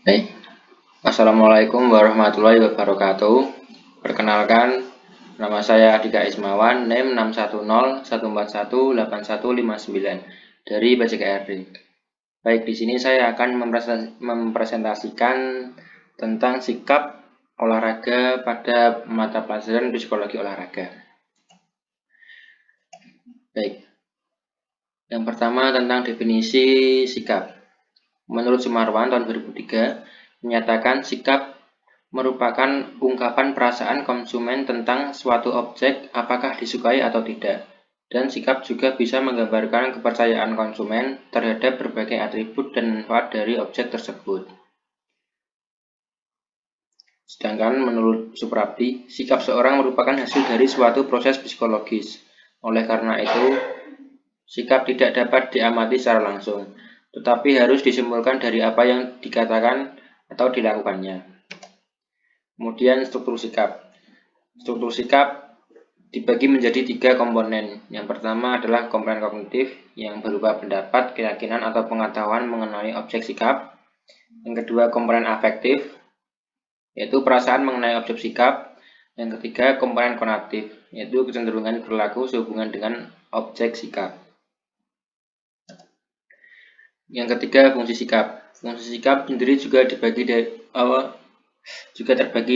Baik, Assalamualaikum warahmatullahi wabarakatuh. Perkenalkan, nama saya Dika Ismawan, NIM 61014181159 dari BCKRD. Baik, di sini saya akan mempresentasikan tentang sikap olahraga pada mata pelajaran psikologi olahraga. Baik, yang pertama tentang definisi sikap. Menurut Sumarwan tahun 2003, menyatakan sikap merupakan ungkapan perasaan konsumen tentang suatu objek apakah disukai atau tidak. Dan sikap juga bisa menggambarkan kepercayaan konsumen terhadap berbagai atribut dan manfaat dari objek tersebut. Sedangkan menurut Suprapti, sikap seorang merupakan hasil dari suatu proses psikologis. Oleh karena itu, sikap tidak dapat diamati secara langsung, tetapi harus disimpulkan dari apa yang dikatakan atau dilakukannya. Kemudian struktur sikap. Struktur sikap dibagi menjadi 3 komponen. Yang pertama adalah komponen kognitif yang berupa pendapat, keyakinan, atau pengetahuan mengenai objek sikap. Yang kedua komponen afektif, yaitu perasaan mengenai objek sikap. Yang ketiga komponen konatif, yaitu kecenderungan perilaku sehubungan dengan objek sikap. Yang ketiga fungsi sikap. Fungsi sikap sendiri juga terbagi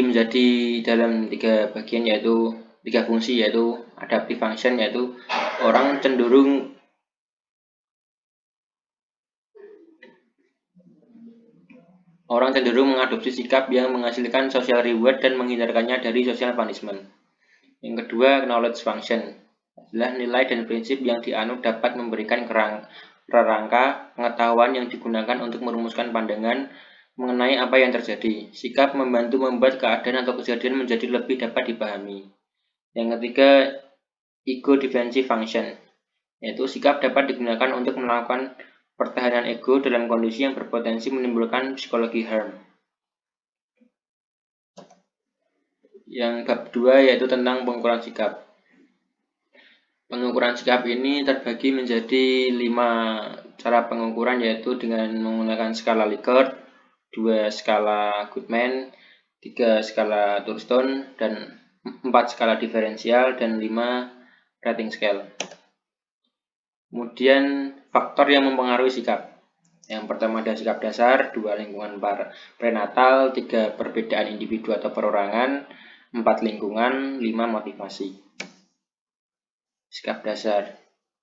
menjadi dalam 3 bagian, yaitu 3 fungsi, yaitu adaptive function, yaitu orang cenderung mengadopsi sikap yang menghasilkan social reward dan menghindarkannya dari social punishment. Yang kedua knowledge function adalah nilai dan prinsip yang dianut dapat memberikan kerangka pengetahuan yang digunakan untuk merumuskan pandangan mengenai apa yang terjadi. Sikap membantu membuat keadaan atau kejadian menjadi lebih dapat dipahami. Yang ketiga ego defensive function, yaitu sikap dapat digunakan untuk melakukan pertahanan ego dalam kondisi yang berpotensi menimbulkan psikologi harm. Yang bab 2 yaitu tentang pengukuran sikap. Pengukuran sikap ini terbagi menjadi 5 cara pengukuran, yaitu dengan menggunakan skala Likert, 2 skala Goodman, 3 skala Thurston, dan 4 skala diferensial, dan 5 rating scale. Kemudian faktor yang mempengaruhi sikap. Yang pertama ada sikap dasar, 2 lingkungan prenatal, 3 perbedaan individu atau perorangan, 4 lingkungan, 5 motivasi. Sikap dasar.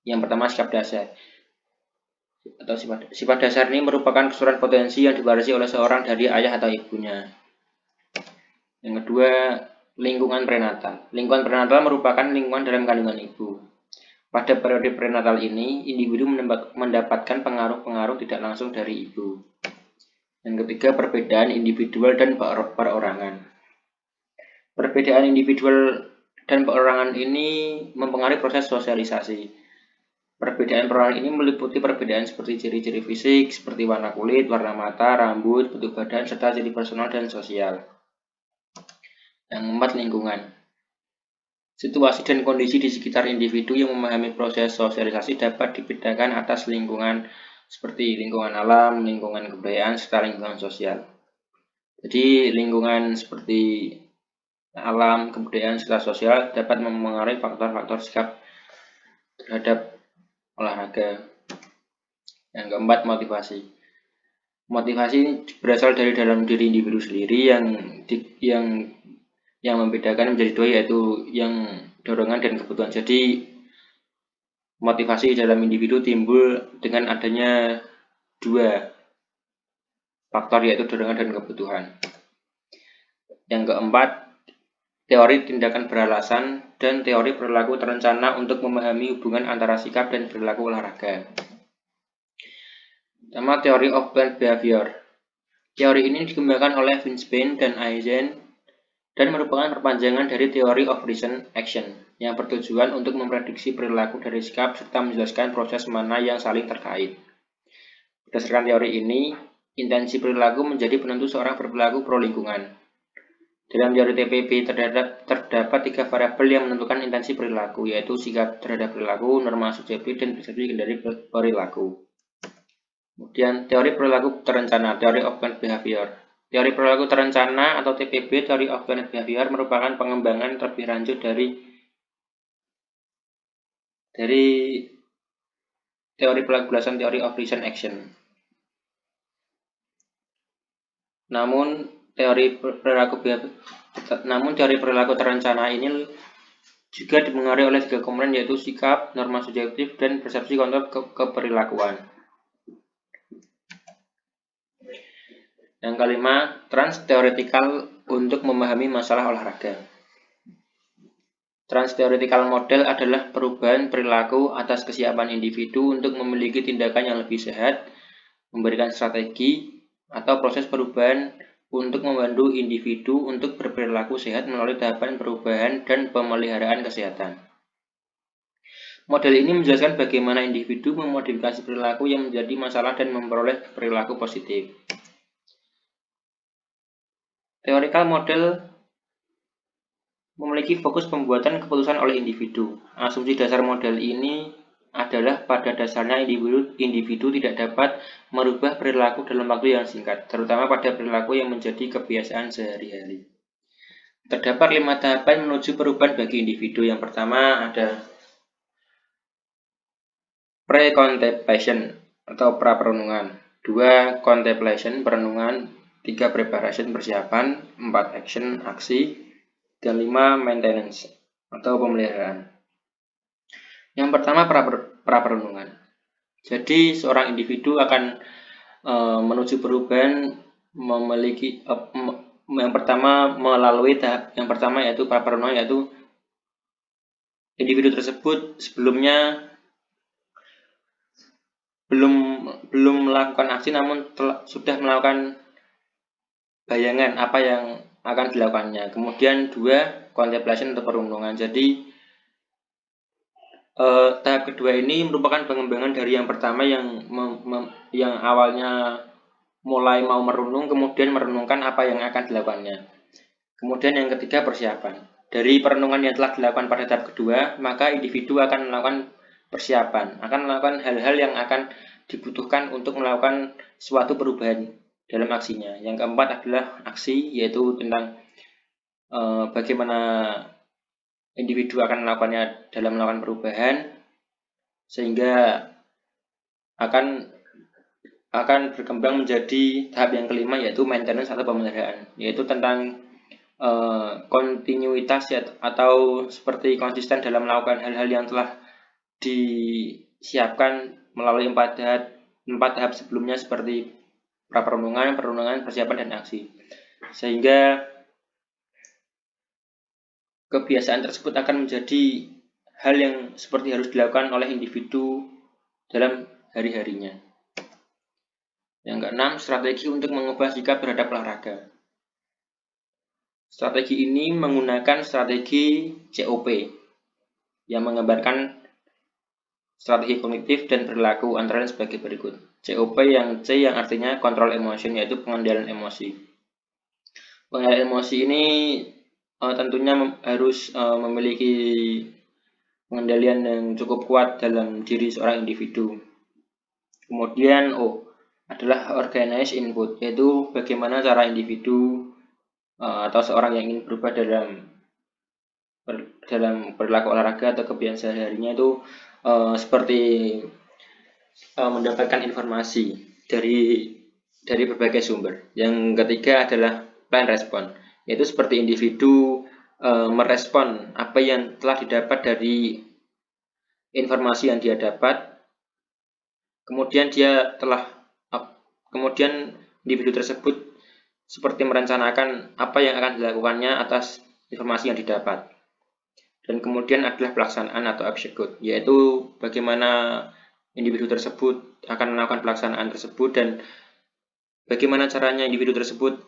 Yang pertama sikap dasar atau sifat dasar ini merupakan keseluruhan potensi yang diwarisi oleh seorang dari ayah atau ibunya. Yang kedua lingkungan prenatal. Lingkungan prenatal merupakan lingkungan dalam kandungan ibu. Pada periode prenatal ini, individu mendapatkan pengaruh-pengaruh tidak langsung dari ibu. Yang ketiga perbedaan individual dan perorangan. Perbedaan individual dan perorangan ini mempengaruhi proses sosialisasi. Perbedaan perorangan ini meliputi perbedaan seperti ciri-ciri fisik, seperti warna kulit, warna mata, rambut, bentuk badan, serta ciri personal dan sosial. Yang keempat, lingkungan. Situasi dan kondisi di sekitar individu yang memahami proses sosialisasi dapat dibedakan atas lingkungan seperti lingkungan alam, lingkungan kebudayaan, serta lingkungan sosial. Jadi lingkungan seperti alam, kebudayaan, serta sosial dapat mempengaruhi faktor-faktor sikap terhadap olahraga. Yang keempat, motivasi. Motivasi berasal dari dalam diri individu sendiri yang membedakan menjadi 2, yaitu yang dorongan dan kebutuhan. Jadi motivasi dalam individu timbul dengan adanya 2 faktor, yaitu dorongan dan kebutuhan. Yang keempat, teori tindakan beralasan dan teori perilaku terencana untuk memahami hubungan antara sikap dan perilaku olahraga. Pertama, teori of planned behavior. Teori ini dikembangkan oleh Winspan dan Eisen dan merupakan perpanjangan dari teori of reason action yang bertujuan untuk memprediksi perilaku dari sikap serta menjelaskan proses mana yang saling terkait. Berdasarkan teori ini, intensi perilaku menjadi penentu seorang berperilaku pro lingkungan. Dalam teori TPB terdapat 3 variabel yang menentukan intensi perilaku, yaitu sikap terhadap perilaku, norma subjektif, dan persepsi dari perilaku. Kemudian teori perilaku terencana, Theory of Planned Behavior. Teori perilaku terencana atau TPB, Theory of Planned Behavior, merupakan pengembangan lebih lanjut dari teori perilaku belasan, Theory of Reason Action. Namun teori perilaku terencana ini juga dipengaruhi oleh 3 komponen, yaitu sikap, norma subjektif, dan persepsi kontrol keperilakuan. Yang kelima, trans-theoretical untuk memahami masalah olahraga. Trans-theoretical model adalah perubahan perilaku atas kesiapan individu untuk memiliki tindakan yang lebih sehat, memberikan strategi, atau proses perubahan untuk membantu individu untuk berperilaku sehat melalui tahapan perubahan dan pemeliharaan kesehatan. Model ini menjelaskan bagaimana individu memodifikasi perilaku yang menjadi masalah dan memperoleh perilaku positif. Theoretical model memiliki fokus pembuatan keputusan oleh individu. Asumsi dasar model ini adalah pada dasarnya individu tidak dapat merubah perilaku dalam waktu yang singkat, terutama pada perilaku yang menjadi kebiasaan sehari-hari. Terdapat 5 tahapan menuju perubahan bagi individu. Yang pertama ada pre-contemplation atau pra-perenungan, 2 contemplation perenungan, 3 preparation persiapan, 4 action aksi, dan 5 maintenance atau pemeliharaan. Yang pertama pra-perenungan. Jadi seorang individu akan menuju perubahan memiliki yang pertama melalui tahap yang pertama yaitu pra-perenungan, yaitu individu tersebut sebelumnya belum melakukan aksi, namun sudah melakukan bayangan apa yang akan dilakukannya. Kemudian 2 contemplation atau perenungan. Jadi tahap kedua ini merupakan pengembangan dari yang pertama yang awalnya mulai mau merenung, kemudian merenungkan apa yang akan dilakukannya. Kemudian yang ketiga persiapan. Dari perenungan yang telah dilakukan pada tahap kedua, maka individu akan melakukan persiapan, akan melakukan hal-hal yang akan dibutuhkan untuk melakukan suatu perubahan dalam aksinya. Yang keempat adalah aksi, yaitu tentang bagaimana individu akan melakukannya dalam melakukan perubahan, sehingga akan berkembang menjadi tahap yang kelima, yaitu maintenance atau pemeliharaan, yaitu tentang kontinuitas atau seperti konsisten dalam melakukan hal-hal yang telah disiapkan melalui 4 tahap sebelumnya seperti pra-perenungan, perenungan, persiapan, dan aksi, sehingga kebiasaan tersebut akan menjadi hal yang seperti harus dilakukan oleh individu dalam hari-harinya. Yang keenam, strategi untuk mengubah sikap terhadap olahraga. Strategi ini menggunakan strategi COP yang menggambarkan strategi kognitif dan perilaku, antara lain sebagai berikut. COP yang C yang artinya control emotion, yaitu pengendalian emosi. Pengendalian emosi ini tentunya harus memiliki pengendalian yang cukup kuat dalam diri seorang individu. Kemudian O adalah organize input, yaitu bagaimana cara individu atau seorang yang ingin berubah dalam perilaku olahraga atau kebiasaan sehari-harinya itu seperti mendapatkan informasi dari berbagai sumber. Yang ketiga adalah plan respon, yaitu seperti individu merespon apa yang telah didapat dari informasi yang dia dapat. Kemudian individu tersebut seperti merencanakan apa yang akan dilakukannya atas informasi yang didapat. Dan kemudian adalah pelaksanaan atau execute, yaitu bagaimana individu tersebut akan melakukan pelaksanaan tersebut dan bagaimana caranya individu tersebut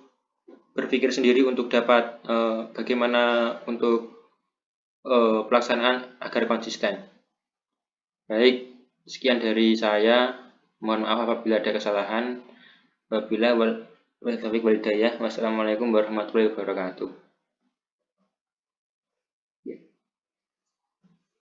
berpikir sendiri untuk dapat bagaimana untuk pelaksanaan agar konsisten. Baik, sekian dari saya. Mohon maaf apabila ada kesalahan. Wassalamualaikum warahmatullahi wabarakatuh.